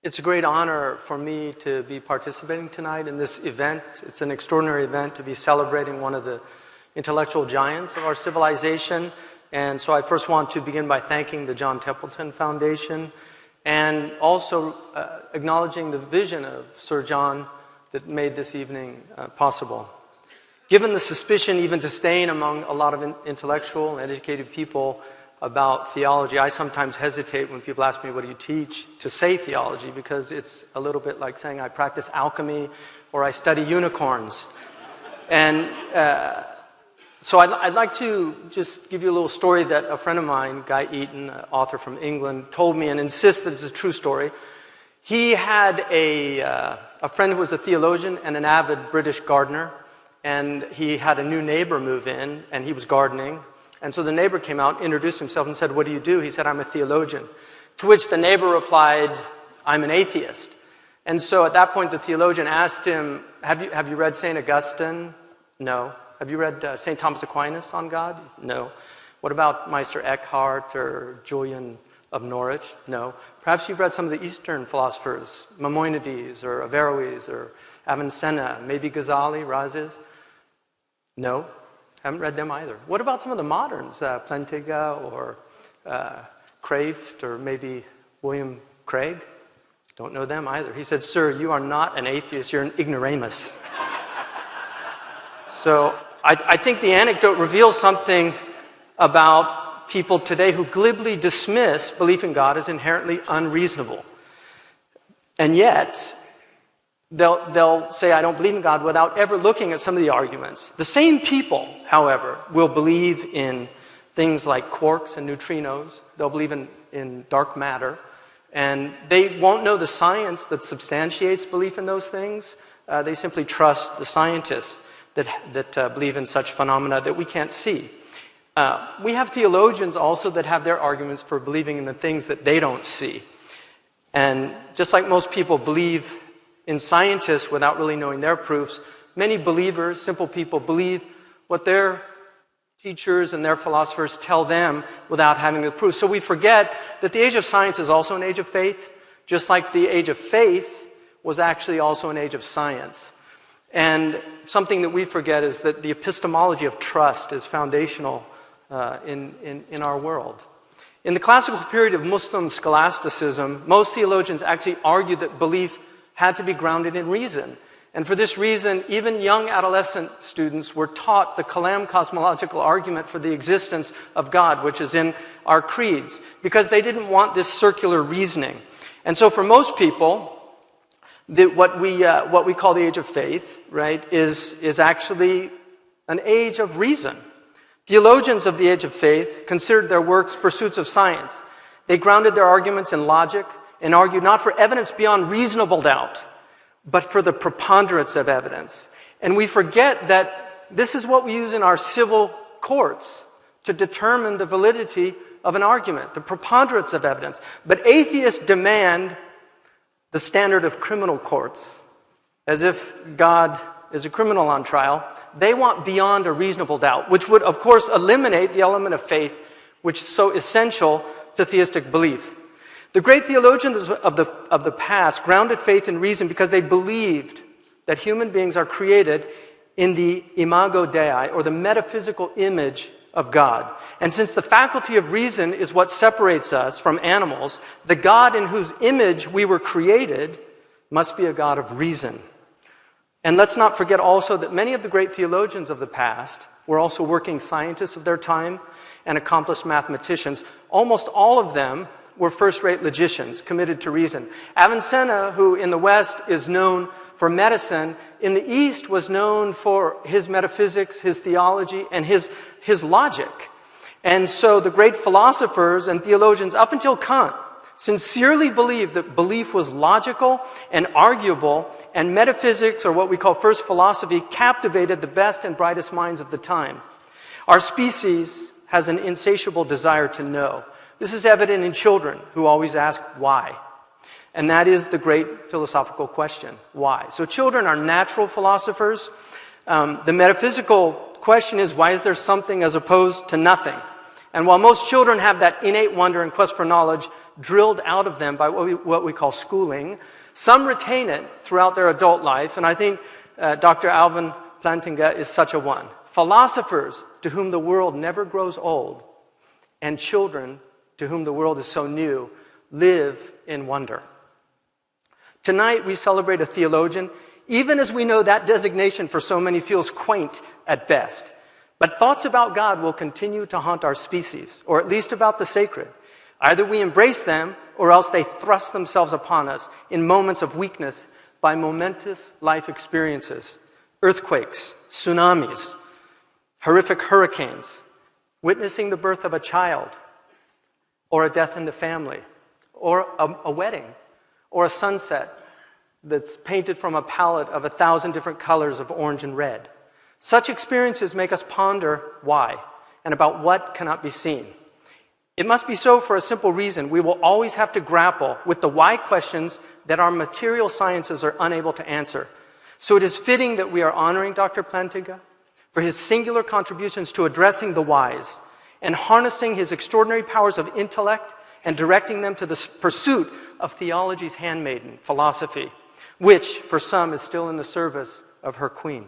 It's a great honor for me to be participating tonight in this event. It's an extraordinary event to be celebrating one of the intellectual giants of our civilization. And so I first want to begin by thanking the John Templeton Foundation and also acknowledging the vision of Sir John that made this evening possible. Given the suspicion, even disdain among a lot of intellectual and educated people about theology, I sometimes hesitate when people ask me, what do you teach, to say theology, because it's a little bit like saying I practice alchemy or I study unicorns. And so I'd like to just give you a little story that a friend of mine, Guy Eaton, an author from England, told me and insists that it's a true story. He had a friend who was a theologian and an avid British gardener, and he had a new neighbor move in, and he was gardening. And so the neighbor came out, introduced himself, and said, what do you do? He said, I'm a theologian. To which the neighbor replied, I'm an atheist. And so at that point, the theologian asked him, have you read St. Augustine? No. Have you read St. Thomas Aquinas on God? No. What about Meister Eckhart or Julian of Norwich? No. Perhaps you've read some of the Eastern philosophers, Maimonides or Averroes or Avicenna, maybe Ghazali, Razes? No. Haven't read them either. What about some of the moderns, Plantinga or Kraft or maybe William Craig? Don't know them either. He said, sir, you are not an atheist, you're an ignoramus. So I think the anecdote reveals something about people today who glibly dismiss belief in God as inherently unreasonable. And yet, they'll say, I don't believe in God, without ever looking at some of the arguments. The same people, however, will believe in things like quarks and neutrinos. They'll believe in dark matter. And they won't know the science that substantiates belief in those things. They simply trust the scientists that believe in such phenomena that we can't see. We have theologians also that have their arguments for believing in the things that they don't see. And just like most people believe in scientists without really knowing their proofs, many believers, simple people, believe what their teachers and their philosophers tell them without having the proof. So we forget that the age of science is also an age of faith, just like the age of faith was actually also an age of science. And something that we forget is that the epistemology of trust is foundational in our world. In the classical period of Muslim scholasticism, most theologians actually argued that belief had to be grounded in reason. And for this reason, even young adolescent students were taught the Kalam cosmological argument for the existence of God, which is in our creeds, because they didn't want this circular reasoning. And so for most people, what we call the age of faith, right, is actually an age of reason. Theologians of the age of faith considered their works pursuits of science. They grounded their arguments in logic and argued not for evidence beyond reasonable doubt, but for the preponderance of evidence. And we forget that this is what we use in our civil courts to determine the validity of an argument, the preponderance of evidence. But atheists demand the standard of criminal courts, as if God is a criminal on trial. They want beyond a reasonable doubt, which would, of course, eliminate the element of faith, which is so essential to theistic belief. The great theologians of the past grounded faith in reason because they believed that human beings are created in the imago Dei, or the metaphysical image of God. And since the faculty of reason is what separates us from animals, the God in whose image we were created must be a God of reason. And let's not forget also that many of the great theologians of the past were also working scientists of their time and accomplished mathematicians. Almost all of them were first-rate logicians committed to reason. Avicenna, who in the West is known for medicine, in the East was known for his metaphysics, his theology, and his logic. And so the great philosophers and theologians up until Kant sincerely believed that belief was logical and arguable, and metaphysics, or what we call first philosophy, captivated the best and brightest minds of the time. Our species has an insatiable desire to know. This is evident in children who always ask why. And that is the great philosophical question, why? So children are natural philosophers. The metaphysical question is, why is there something as opposed to nothing? And while most children have that innate wonder and quest for knowledge, drilled out of them by what we call schooling. Some retain it throughout their adult life, and I think Dr. Alvin Plantinga is such a one. Philosophers to whom the world never grows old, and children to whom the world is so new, live in wonder. Tonight we celebrate a theologian, even as we know that designation for so many feels quaint at best. But thoughts about God will continue to haunt our species, or at least about the sacred. Either we embrace them, or else they thrust themselves upon us in moments of weakness by momentous life experiences, earthquakes, tsunamis, horrific hurricanes, witnessing the birth of a child, or a death in the family, or a wedding, or a sunset that's painted from a palette of 1,000 different colors of orange and red. Such experiences make us ponder why and about what cannot be seen. It must be so for a simple reason. We will always have to grapple with the why questions that our material sciences are unable to answer. So it is fitting that we are honoring Dr. Plantinga for his singular contributions to addressing the whys and harnessing his extraordinary powers of intellect and directing them to the pursuit of theology's handmaiden, philosophy, which for some is still in the service of her queen.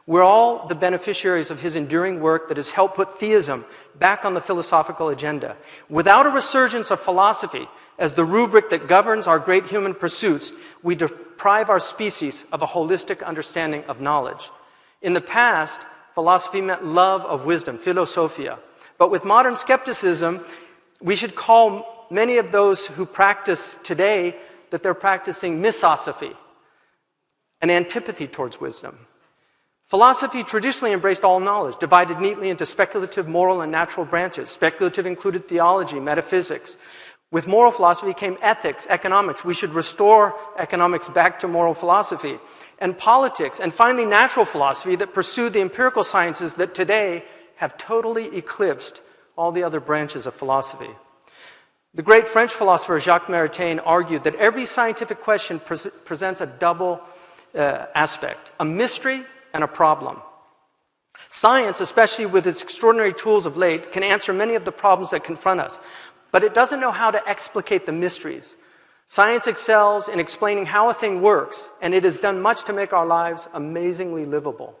We're all the beneficiaries of his enduring work that has helped put theism back on the philosophical agenda. Without a resurgence of philosophy as the rubric that governs our great human pursuits, we deprive our species of a holistic understanding of knowledge. In the past, philosophy meant love of wisdom, philosophia. But with modern skepticism, we should call many of those who practice today that they're practicing misosophy, an antipathy towards wisdom. Philosophy traditionally embraced all knowledge, divided neatly into speculative, moral, and natural branches. Speculative included theology, metaphysics. With moral philosophy came ethics, economics. We should restore economics back to moral philosophy. And politics, and finally natural philosophy that pursued the empirical sciences that today have totally eclipsed all the other branches of philosophy. The great French philosopher Jacques Maritain argued that every scientific question presents a double aspect, a mystery and a problem. Science, especially with its extraordinary tools of late, can answer many of the problems that confront us, but it doesn't know how to explicate the mysteries. Science excels in explaining how a thing works, and it has done much to make our lives amazingly livable.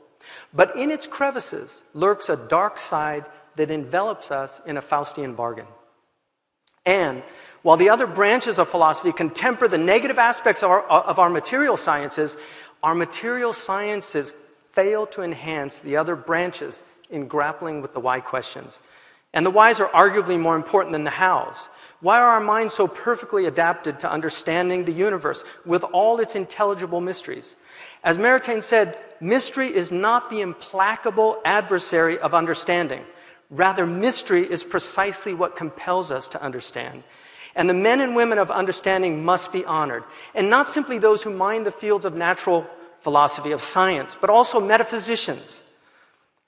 But in its crevices lurks a dark side that envelops us in a Faustian bargain. And while the other branches of philosophy can temper the negative aspects of our material sciences fail to enhance the other branches in grappling with the why questions. And the whys are arguably more important than the hows. Why are our minds so perfectly adapted to understanding the universe with all its intelligible mysteries? As Maritain said, mystery is not the implacable adversary of understanding. Rather, mystery is precisely what compels us to understand. And the men and women of understanding must be honored. And not simply those who mine the fields of natural philosophy, of science, but also metaphysicians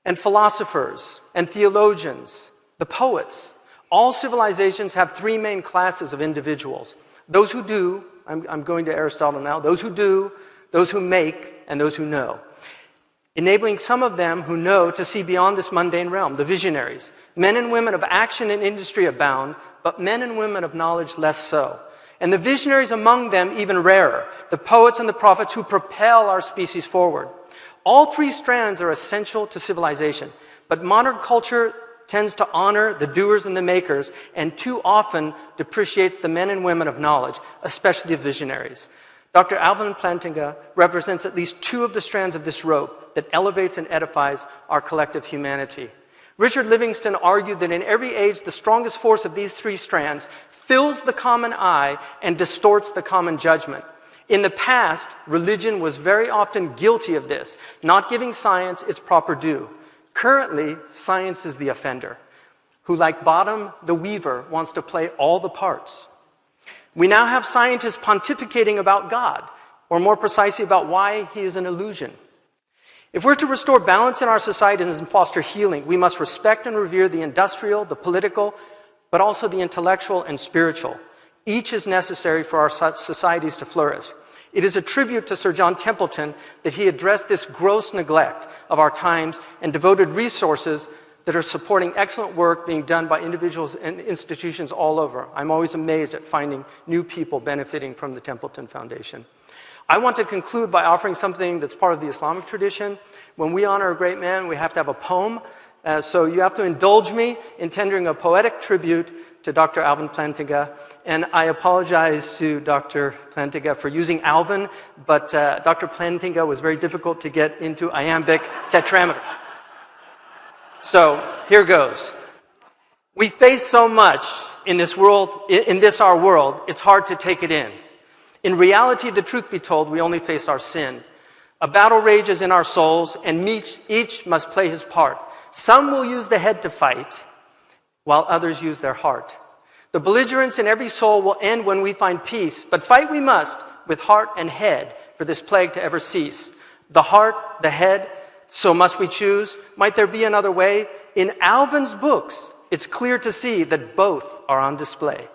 and philosophers and theologians, the poets. All civilizations have three main classes of individuals. Those who do, I'm going to Aristotle now, those who do, those who make, and those who know. Enabling some of them who know to see beyond this mundane realm, the visionaries. Men and women of action and industry abound, but men and women of knowledge less so. And the visionaries among them even rarer, the poets and the prophets who propel our species forward. All three strands are essential to civilization, but modern culture tends to honor the doers and the makers, and too often depreciates the men and women of knowledge, especially the visionaries. Dr. Alvin Plantinga represents at least two of the strands of this rope that elevates and edifies our collective humanity. Richard Livingston argued that in every age, the strongest force of these three strands fills the common eye and distorts the common judgment. In the past, religion was very often guilty of this, not giving science its proper due. Currently, science is the offender, who, like Bottom the Weaver, wants to play all the parts. We now have scientists pontificating about God, or more precisely about why he is an illusion. If we're to restore balance in our societies and foster healing, we must respect and revere the industrial, the political, but also the intellectual and spiritual. Each is necessary for our societies to flourish. It is a tribute to Sir John Templeton that he addressed this gross neglect of our times and devoted resources that are supporting excellent work being done by individuals and institutions all over. I'm always amazed at finding new people benefiting from the Templeton Foundation. I want to conclude by offering something that's part of the Islamic tradition. When we honor a great man, we have to have a poem. So you have to indulge me in tendering a poetic tribute to Dr. Alvin Plantinga. And I apologize to Dr. Plantinga for using Alvin, but Dr. Plantinga was very difficult to get into iambic tetrameter. So here goes. We face so much in this world, in this our world, it's hard to take it in. In reality, the truth be told, we only face our sin. A battle rages in our souls, and each must play his part. Some will use the head to fight, while others use their heart. The belligerence in every soul will end when we find peace, but fight we must with heart and head for this plague to ever cease. The heart, the head, so must we choose. Might there be another way? In Alvin's books, it's clear to see that both are on display.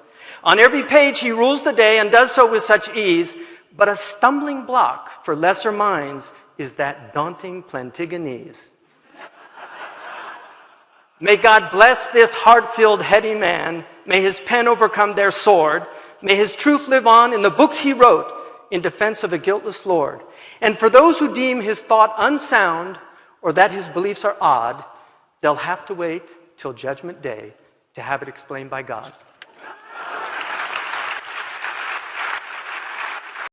On every page he rules the day and does so with such ease, but a stumbling block for lesser minds is that daunting Plantiganese. May God bless this heart-filled, heady man. May his pen overcome their sword. May his truth live on in the books he wrote in defense of a guiltless Lord. And for those who deem his thought unsound or that his beliefs are odd, they'll have to wait till Judgment Day to have it explained by God.